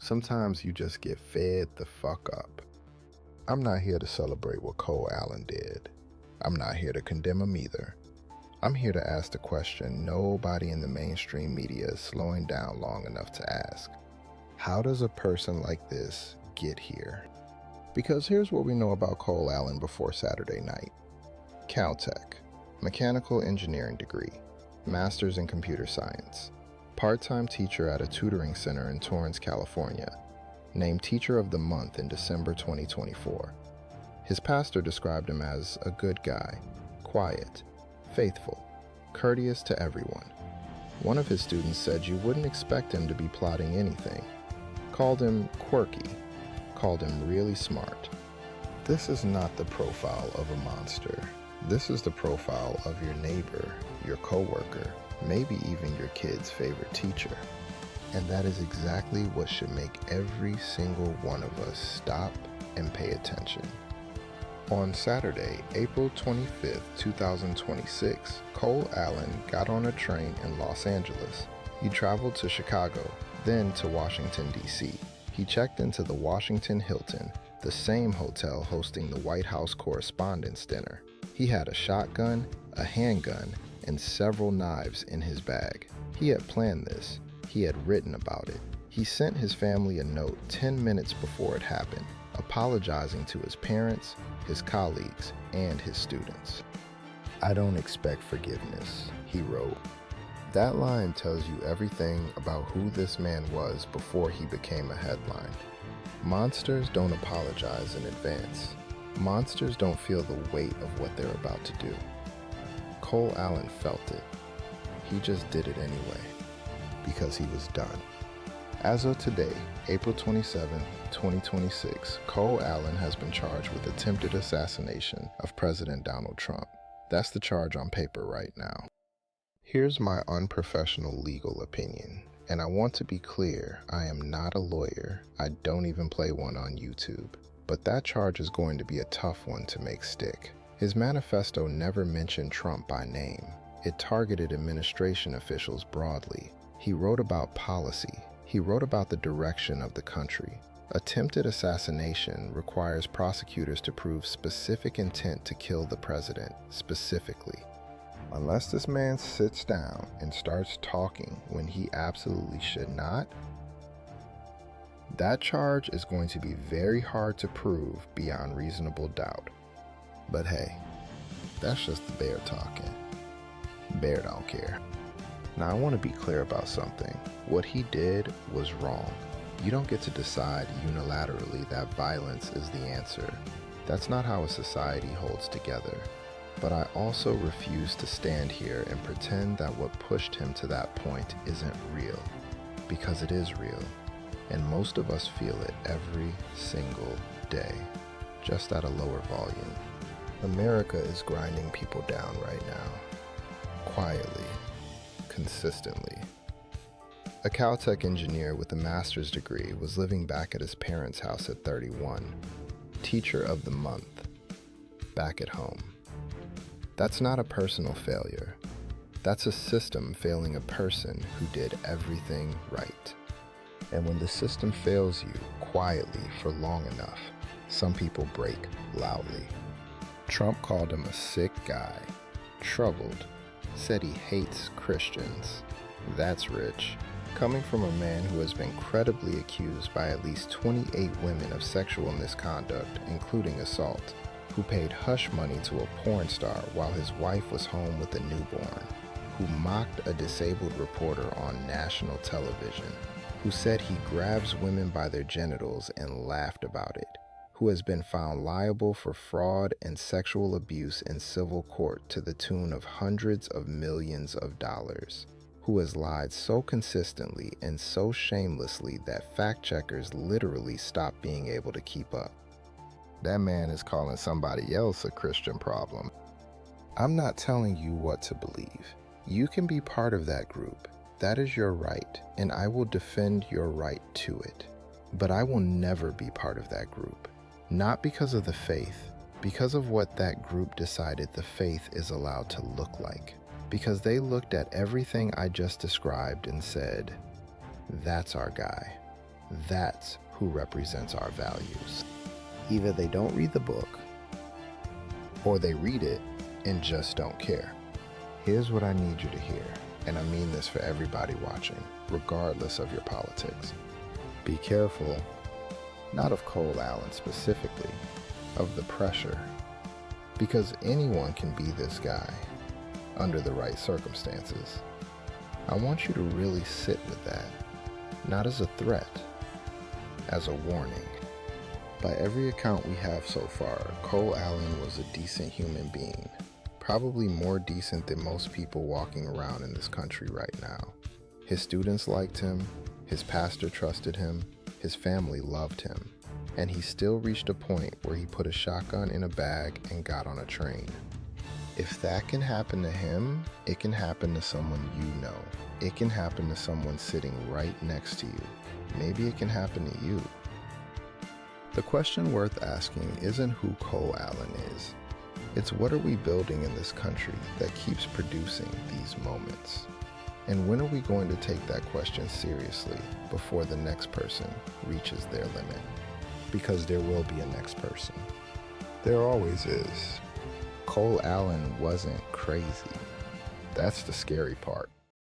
Sometimes you just get fed the fuck up. I'm not here to celebrate what Cole Allen did. I'm not here to condemn him either. I'm here to ask the question nobody in the mainstream media is slowing down long enough to ask. How does a person like this get here? Because here's what we know about Cole Allen before Saturday night. Caltech, mechanical engineering degree, master's in computer science, part-time teacher at a tutoring center in Torrance, California, named Teacher of the Month in December 2024. His pastor described him as a good guy, quiet, faithful, courteous to everyone. One of his students said you wouldn't expect him to be plotting anything, called him quirky, called him really smart. This is not the profile of a monster. This is the profile of your neighbor, your coworker, maybe even your kid's favorite teacher. And that is exactly what should make every single one of us stop and pay attention. On Saturday, April 25th, 2026, Cole Allen got on a train in Los Angeles. He traveled to Chicago, then to Washington, D.C. He checked into the Washington Hilton, the same hotel hosting the White House Correspondents' Dinner. He had a shotgun, a handgun, and several knives in his bag. He had planned this. He had written about it. He sent his family a note 10 minutes before it happened, apologizing to his parents, his colleagues, and his students. "I don't expect forgiveness," he wrote. That line tells you everything about who this man was before he became a headline. Monsters don't apologize in advance. Monsters don't feel the weight of what they're about to do. Cole Allen felt it. He just did it anyway, because he was done. As of today, April 27, 2026, Cole Allen has been charged with attempted assassination of President Donald Trump. That's the charge on paper right now. Here's my unprofessional legal opinion, and I want to be clear, I am not a lawyer. I don't even play one on YouTube. But that charge is going to be a tough one to make stick. His manifesto never mentioned Trump by name. It targeted administration officials broadly. He wrote about policy. He wrote about the direction of the country. Attempted assassination requires prosecutors to prove specific intent to kill the president, specifically. Unless this man sits down and starts talking when he absolutely should not, that charge is going to be very hard to prove beyond reasonable doubt. But hey, that's just the bear talking. Bear don't care. Now I want to be clear about something. What he did was wrong. You don't get to decide unilaterally that violence is the answer. That's not how a society holds together. But I also refuse to stand here and pretend that what pushed him to that point isn't real. Because it is real. And most of us feel it every single day, just at a lower volume. America is grinding people down right now, quietly, consistently. A Caltech engineer with a master's degree was living back at his parents' house at 31, Teacher of the Month, back at home. That's not a personal failure. That's a system failing a person who did everything right. And when the system fails you quietly for long enough, some people break loudly. Trump called him a sick guy, troubled, said he hates Christians. That's rich. Coming from a man who has been credibly accused by at least 28 women of sexual misconduct, including assault, who paid hush money to a porn star while his wife was home with a newborn, who mocked a disabled reporter on national television, who said he grabs women by their genitals and laughed about it, who has been found liable for fraud and sexual abuse in civil court to the tune of hundreds of millions of dollars, who has lied so consistently and so shamelessly that fact checkers literally stopped being able to keep up. That man is calling somebody else a Christian problem. I'm not telling you what to believe. You can be part of that group. That is your right, and I will defend your right to it. But I will never be part of that group. Not because of the faith, because of what that group decided the faith is allowed to look like. Because they looked at everything I just described and said, that's our guy. That's who represents our values. Either they don't read the book, or they read it and just don't care. Here's what I need you to hear, and I mean this for everybody watching, regardless of your politics. Be careful, not of Cole Allen specifically, of the pressure, because anyone can be this guy under the right circumstances. I want you to really sit with that, not as a threat, as a warning. By every account we have so far, Cole Allen was a decent human being, probably more decent than most people walking around in this country right now. His students liked him, his pastor trusted him, his family loved him, and he still reached a point where he put a shotgun in a bag and got on a train. If that can happen to him, it can happen to someone you know. It can happen to someone sitting right next to you. Maybe it can happen to you. The question worth asking isn't who Cole Allen is. It's what are we building in this country that keeps producing these moments? And when are we going to take that question seriously before the next person reaches their limit? Because there will be a next person. There always is. Cole Allen wasn't crazy. That's the scary part.